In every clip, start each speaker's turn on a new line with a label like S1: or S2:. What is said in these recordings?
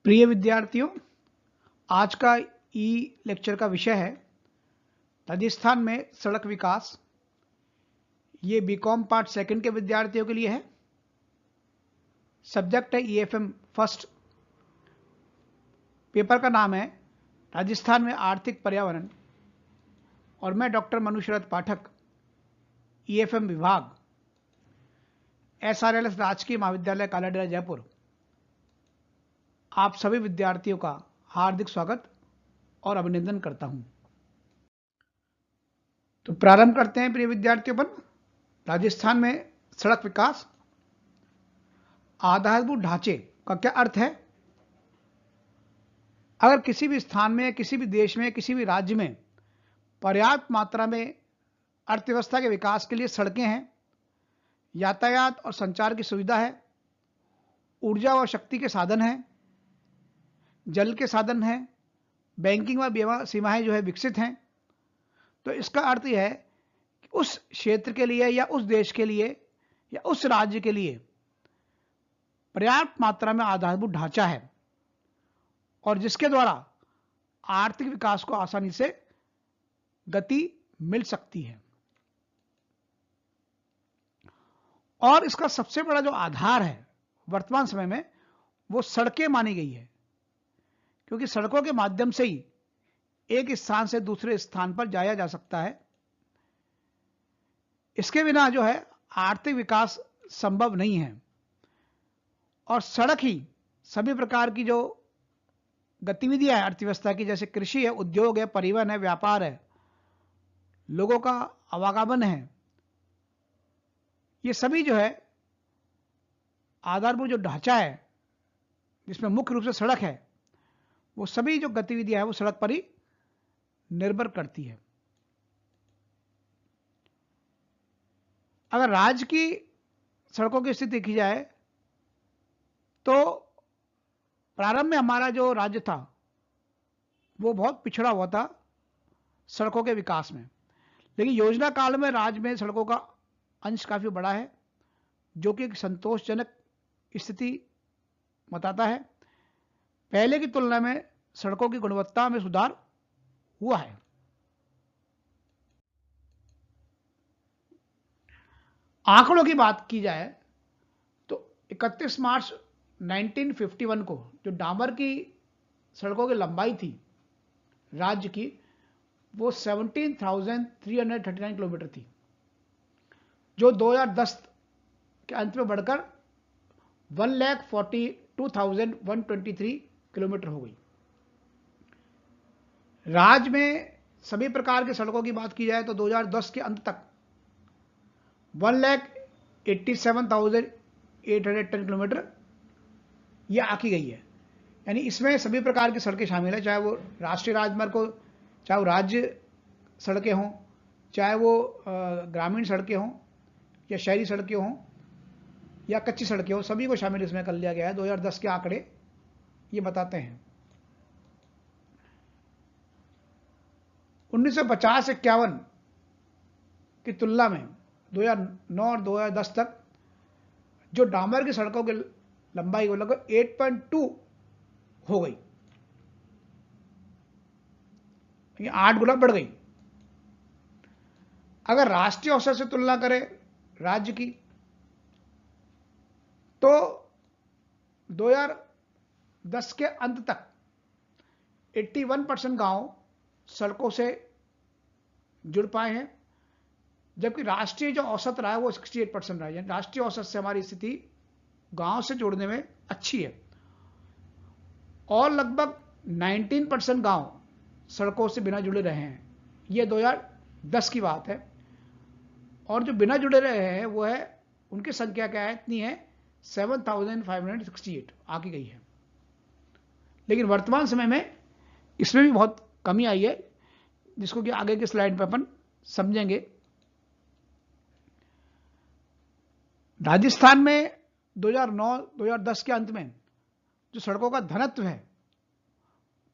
S1: प्रिय विद्यार्थियों, आज का ई लेक्चर का विषय है राजस्थान में सड़क विकास। ये बीकॉम पार्ट सेकंड के विद्यार्थियों के लिए है। सब्जेक्ट है ईएफएम फर्स्ट। पेपर का नाम है राजस्थान में आर्थिक पर्यावरण और मैं डॉक्टर मनुशरथ पाठक, ईएफएम विभाग, एसआरएलएस राजकीय महाविद्यालय कालाडेरा जयपुर। आप सभी विद्यार्थियों का हार्दिक स्वागत और अभिनंदन करता हूं। तो प्रारंभ करते हैं प्रिय विद्यार्थियों पर। राजस्थान में सड़क विकास। आधारभूत ढांचे का क्या अर्थ है? अगर किसी भी स्थान में, किसी भी देश में, किसी भी राज्य में पर्याप्त मात्रा में अर्थव्यवस्था के विकास के लिए सड़कें हैं, यातायात और संचार की सुविधा है, ऊर्जा व शक्ति के साधन हैं, जल के साधन हैं, बैंकिंग व बीमा सीमाएं विकसित हैं, तो इसका अर्थ यह है कि उस क्षेत्र के लिए या उस देश के लिए या उस राज्य के लिए पर्याप्त मात्रा में आधारभूत ढांचा है और जिसके द्वारा आर्थिक विकास को आसानी से गति मिल सकती है। और इसका सबसे बड़ा जो आधार है वर्तमान समय में वो सड़कें मानी गई है, क्योंकि सड़कों के माध्यम से ही एक स्थान से दूसरे स्थान पर जाया जा सकता है। इसके बिना आर्थिक विकास संभव नहीं है और सड़क ही सभी प्रकार की जो गतिविधियां हैं अर्थव्यवस्था की, जैसे कृषि है, उद्योग है, परिवहन है, व्यापार है, लोगों का आवागमन है, ये सभी आधारभूत जो ढांचा है जिसमें मुख्य रूप से सड़क है, वो सभी जो गतिविधियां हैं वो सड़क पर ही निर्भर करती है। अगर राज्य की सड़कों की स्थिति देखी जाए तो प्रारंभ में हमारा जो राज्य था वो बहुत पिछड़ा हुआ था सड़कों के विकास में, लेकिन योजना काल में राज्य में सड़कों का अंश काफी बड़ा है, जो कि एक संतोषजनक स्थिति बताता है। पहले की तुलना में सड़कों की गुणवत्ता में सुधार हुआ है। आंकड़ों की बात की जाए तो 31 मार्च 1951 को जो डामर की सड़कों की लंबाई थी राज्य की, वो 17,339 किलोमीटर थी, जो 2010 के अंत में बढ़कर 1,42,123 किलोमीटर हो गई। राज्य में सभी प्रकार की सड़कों की बात की जाए तो 2010 के अंत तक 1,87,810 किलोमीटर यह आकी गई है। यानी इसमें सभी प्रकार की सड़कें शामिल है, चाहे वो राष्ट्रीय राजमार्ग हो, चाहे वो राज्य सड़कें हों, चाहे वो ग्रामीण सड़कें हों या शहरी सड़कें हों या कच्ची सड़कें हों, सभी को शामिल इसमें कर लिया गया है। 2010 के आंकड़े ये बताते हैं। 1950-51 की तुलना में 2009 और 2010 तक जो डामर की सड़कों की लंबाई वो लगभग 8.2 हो गई, 8 गुना बढ़ गई। अगर राष्ट्रीय औसत से तुलना करें राज्य की तो 2010 के अंत तक 81% गांव सड़कों से जुड़ पाए हैं, जबकि राष्ट्रीय जो औसत रहा है वो 68% रहा है। राष्ट्रीय औसत से हमारी स्थिति गांव से जोड़ने में अच्छी है और लगभग 19% गांव सड़कों से बिना जुड़े रहे हैं। ये 2010 की बात है। और जो बिना जुड़े रहे हैं वो है, उनकी संख्या क्या है, इतनी है 7,568 आकी गई है। लेकिन वर्तमान समय में इसमें भी बहुत कमी आई है, जिसको कि आगे की स्लाइड पर अपन समझेंगे। राजस्थान में 2009-2010 के अंत में जो सड़कों का घनत्व है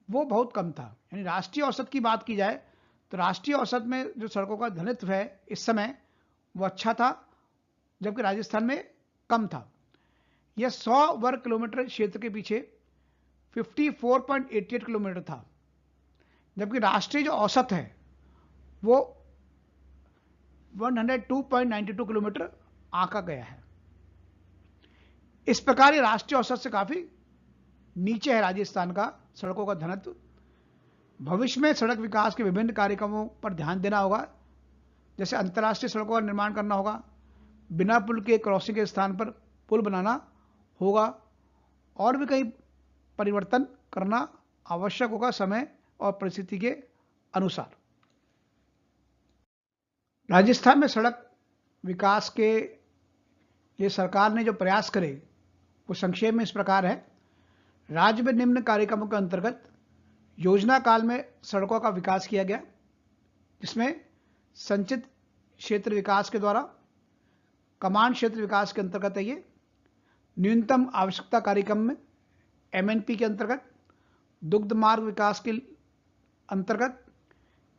S1: वो बहुत कम था। यानी राष्ट्रीय औसत की बात की जाए तो राष्ट्रीय औसत में जो सड़कों का घनत्व है इस समय वो अच्छा था, जबकि राजस्थान में कम था। यह 100 वर्ग किलोमीटर क्षेत्र के पीछे 54.88 किलोमीटर था, जबकि राष्ट्रीय जो औसत है वो 102.92 किलोमीटर आंका गया है। इस प्रकार ये राष्ट्रीय औसत से काफी नीचे है राजस्थान का सड़कों का घनत्व। भविष्य में सड़क विकास के विभिन्न कार्यक्रमों पर ध्यान देना होगा, जैसे अंतर्राष्ट्रीय सड़कों का निर्माण करना होगा, बिना पुल के क्रॉसिंग के स्थान पर पुल बनाना होगा, और भी कई परिवर्तन करना आवश्यक होगा समय और परिस्थिति के अनुसार। राजस्थान में सड़क विकास के लिए सरकार ने जो प्रयास करे वो संक्षेप में इस प्रकार है। राज्य में निम्न कार्यक्रमों के अंतर्गत योजना काल में सड़कों का विकास किया गया, जिसमें संचित क्षेत्र विकास के द्वारा, कमांड क्षेत्र विकास के अंतर्गत है ये, न्यूनतम आवश्यकता कार्यक्रम में एमएनपी के अंतर्गत, दुग्ध मार्ग विकास के अंतर्गत,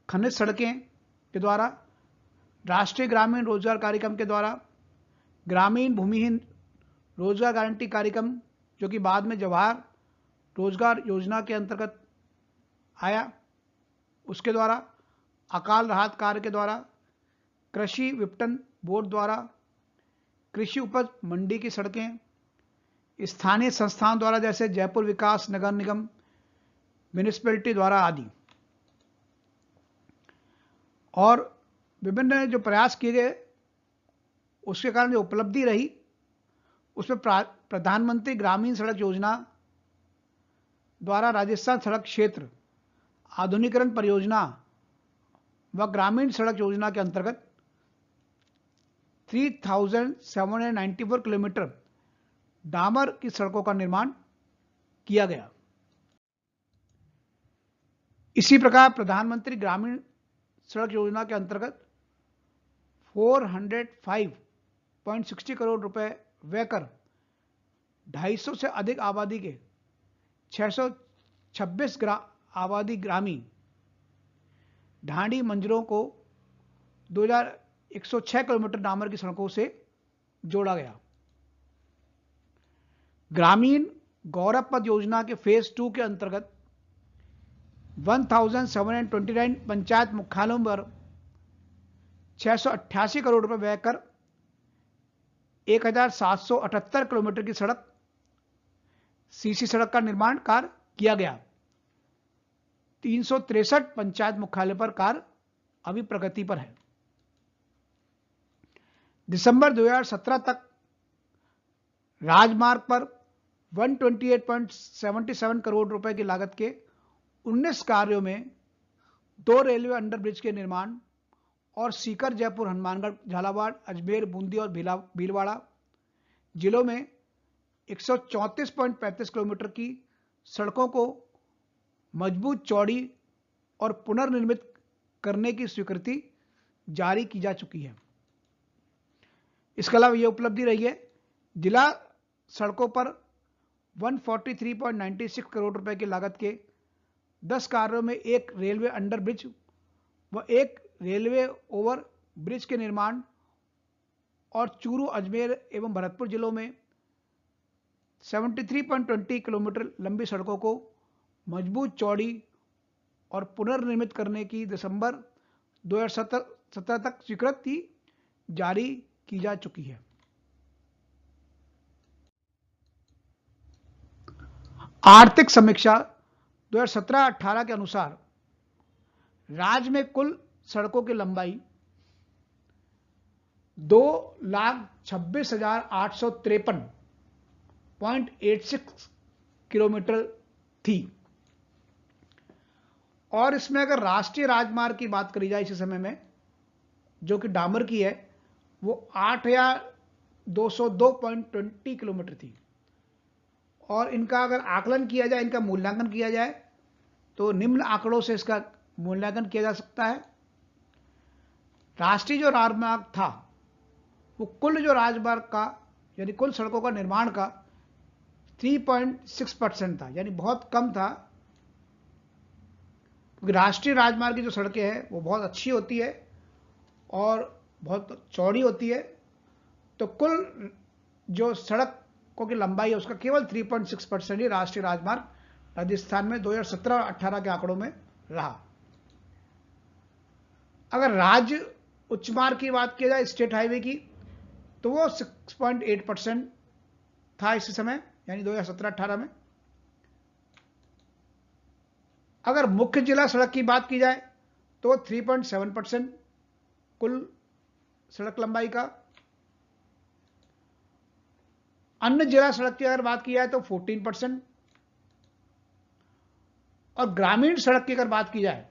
S1: खनिज सड़कें के द्वारा, राष्ट्रीय ग्रामीण रोजगार कार्यक्रम के द्वारा, ग्रामीण भूमिहीन रोजगार गारंटी कार्यक्रम जो कि बाद में जवाहर रोजगार योजना के अंतर्गत आया, उसके द्वारा, अकाल राहत कार्य के द्वारा, कृषि विपणन बोर्ड द्वारा, कृषि उपज मंडी की सड़कें, स्थानीय संस्थान द्वारा जैसे जयपुर विकास नगर निगम, म्यूनिसिपैलिटी द्वारा आदि। और विभिन्न जो प्रयास किए गए उसके कारण जो उपलब्धि रही उसमें प्रधानमंत्री ग्रामीण सड़क योजना द्वारा राजस्थान सड़क क्षेत्र आधुनिकीकरण परियोजना व ग्रामीण सड़क योजना के अंतर्गत 3794 किलोमीटर डामर की सड़कों का निर्माण किया गया। इसी प्रकार प्रधानमंत्री ग्रामीण सड़क योजना के अंतर्गत 405.60 करोड़ रुपए व्यय कर 250 से अधिक आबादी के 626 आबादी ग्रामीण ढांडी मंजरों को 2106 किलोमीटर डामर की सड़कों से जोड़ा गया। ग्रामीण गौरव पथ योजना के फेज 2 के अंतर्गत 1729 पंचायत मुख्यालयों पर 688 करोड़ रुपए व्यय कर 1778 किलोमीटर की सड़क सीसी सड़क का निर्माण कार्य किया गया। 363 पंचायत मुख्यालय पर कार्य अभी प्रगति पर है। दिसंबर 2017 तक राजमार्ग पर 128.77 करोड़ रुपए की लागत के 19 कार्यों में 2 रेलवे अंडरब्रिज के निर्माण और सीकर, जयपुर, हनुमानगढ़, झालावाड़, अजमेर, बूंदी और भीलवाड़ा जिलों में 134.35 किलोमीटर की सड़कों को मजबूत, चौड़ी और पुनर्निर्मित करने की स्वीकृति जारी की जा चुकी है। इसके अलावा यह उपलब्धि रही है, जिला सड़कों पर 143.96 करोड़ रुपए की लागत के 10 कार्यों में 1 रेलवे अंडरब्रिज व 1 रेलवे ओवर ब्रिज के निर्माण और चूरू, अजमेर एवं भरतपुर जिलों में 73.20 किलोमीटर लंबी सड़कों को मजबूत, चौड़ी और पुनर्निर्मित करने की दिसंबर 2017 तक स्वीकृति जारी की जा चुकी है। आर्थिक समीक्षा 2017-18 के अनुसार राज्य में कुल सड़कों की लंबाई 2,26,853.86 किलोमीटर थी, और इसमें अगर राष्ट्रीय राजमार्ग की बात करी जाए इसी समय में जो कि डामर की है वो 8,202.20 किलोमीटर थी। और इनका अगर आकलन किया जाए, इनका मूल्यांकन किया जाए तो निम्न आंकड़ों से इसका मूल्यांकन किया जा सकता है। राष्ट्रीय जो राजमार्ग था वो कुल जो राजमार्ग का यानी कुल सड़कों का निर्माण का 3.6% था, यानी बहुत कम था, क्योंकि राष्ट्रीय राजमार्ग की जो सड़कें हैं वो बहुत अच्छी होती है और बहुत चौड़ी होती है, तो कुल जो सड़कों की लंबाई है उसका केवल 3.6% ही राष्ट्रीय राजमार्ग राजस्थान में 2017-18 के आंकड़ों में रहा। अगर राज्य उच्च मार्ग की बात की जाए, स्टेट हाईवे की, तो वो 6.8% था इस समय, यानी 2017-18 में। अगर मुख्य जिला सड़क की बात की जाए तो 3.7% कुल सड़क लंबाई का। अन्य जिला सड़क की अगर बात की जाए तो 14%, और ग्रामीण सड़क की अगर बात की जाए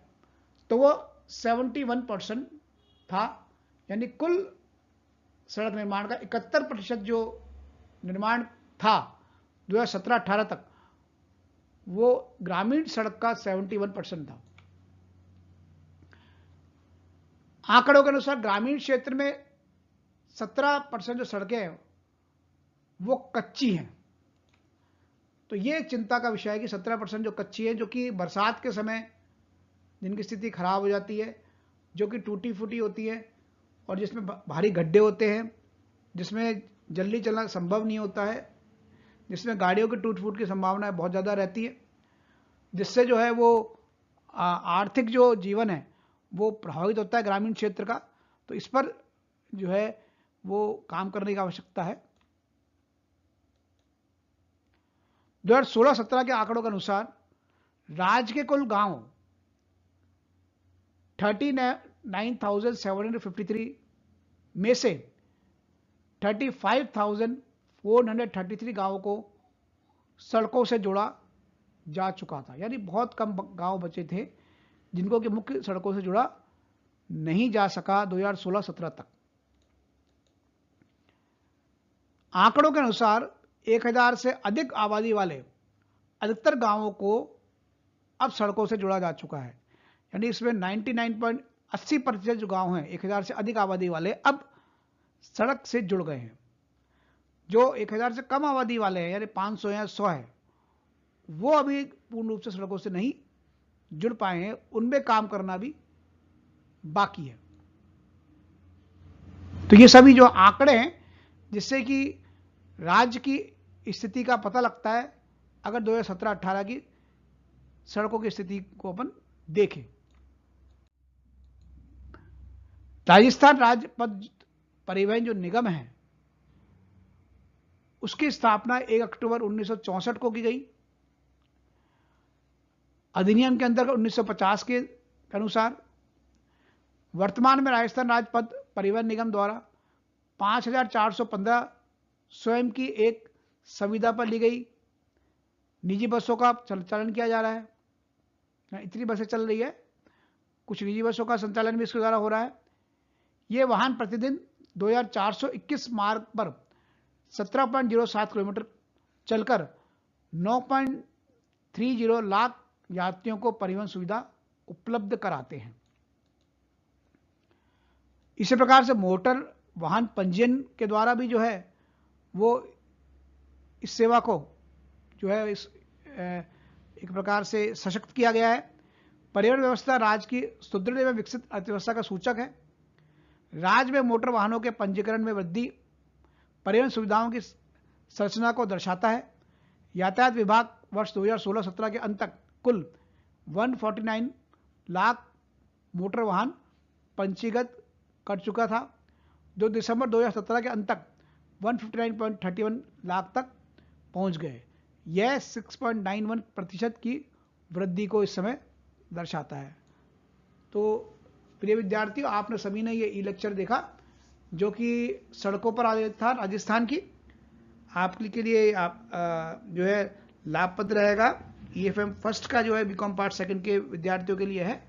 S1: तो वो 71% था, यानी कुल सड़क निर्माण का 71% जो निर्माण था 2017-18 तक, वो ग्रामीण सड़क का 71% था। आंकड़ों के अनुसार ग्रामीण क्षेत्र में 17% जो सड़कें हैं वो कच्ची हैं। तो ये चिंता का विषय है कि 17% जो कच्ची है, जो कि बरसात के समय जिनकी स्थिति खराब हो जाती है, जो कि टूटी फूटी होती है, और जिसमें भारी गड्ढे होते हैं, जिसमें जल्दी चलना संभव नहीं होता है, जिसमें गाड़ियों की टूट फूट की संभावना बहुत ज़्यादा रहती है, जिससे जो है वो आर्थिक जो जीवन है वो प्रभावित होता है ग्रामीण क्षेत्र का। तो इस पर जो है वो काम करने की आवश्यकता है। 2016-17 के आंकड़ों के अनुसार राज्य के कुल गांव 39,753 में से 35,433 गांवों को सड़कों से जोड़ा जा चुका था, यानी बहुत कम गांव बचे थे जिनको कि मुख्य सड़कों से जुड़ा नहीं जा सका 2016-17 तक। आंकड़ों के अनुसार 1000 से अधिक आबादी वाले अधिकतर गांवों को अब सड़कों से जोड़ा जा चुका है, यानी इसमें 99.80% जो गांव हैं 1000 से अधिक आबादी वाले अब सड़क से जुड़ गए हैं। जो 1000 से कम आबादी वाले हैं, यानी 500 या 100 है, वो अभी पूर्ण रूप से सड़कों से नहीं जुड़ पाए हैं, उनमें काम करना भी बाकी है। तो ये सभी जो आंकड़े हैं जिससे कि राज्य की स्थिति का पता लगता है अगर 2017-18 की सड़कों की स्थिति को अपन देखें। राजस्थान राज्य पथ परिवहन जो निगम है उसकी स्थापना 1 अक्टूबर 1964 को की गई। अधिनियम के अंतर्गत 1950 के अनुसार वर्तमान में राजस्थान राज्य पथ परिवहन निगम द्वारा 5,415 स्वयं की एक संविदा पर ली गई निजी बसों का संचालन किया जा रहा है। इतनी बसें चल रही है, कुछ निजी बसों का संचालन भी इसके द्वारा हो रहा है। ये वाहन प्रतिदिन 2421 मार्ग पर 17.07 किलोमीटर चलकर 9.30 लाख यात्रियों को परिवहन सुविधा उपलब्ध कराते हैं। इसी प्रकार से मोटर वाहन पंजीयन के द्वारा भी जो है वो इस सेवा को जो है इस एक प्रकार से सशक्त किया गया है। परिवहन व्यवस्था राज्य की सुदृढ़ एवं विकसित अर्थव्यवस्था का सूचक है। राज्य में मोटर वाहनों के पंजीकरण में वृद्धि परिवहन सुविधाओं की संरचना को दर्शाता है। यातायात विभाग वर्ष 2016-17 के अंत तक कुल 149 लाख मोटर वाहन पंजीकृत कर चुका था, जो दिसंबर 2017 के अंत तक 159.31 लाख तक पहुंच गए। यह 6.91% की वृद्धि को इस समय दर्शाता है। तो प्रिय विद्यार्थियों, आपने सभी ने ये ई लेक्चर देखा जो कि सड़कों पर आधारित था राजस्थान की। आपके लिए आप जो है लाभप्रद रहेगा। EFM फर्स्ट का जो है बीकॉम पार्ट सेकंड के विद्यार्थियों के लिए है।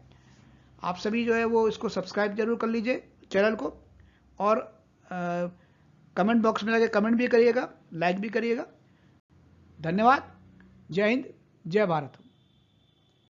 S1: आप सभी जो है वो इसको सब्सक्राइब जरूर कर लीजिए चैनल को, और कमेंट बॉक्स में जाके कमेंट भी करिएगा, लाइक भी करिएगा। धन्यवाद। जय हिंद, जय भारत।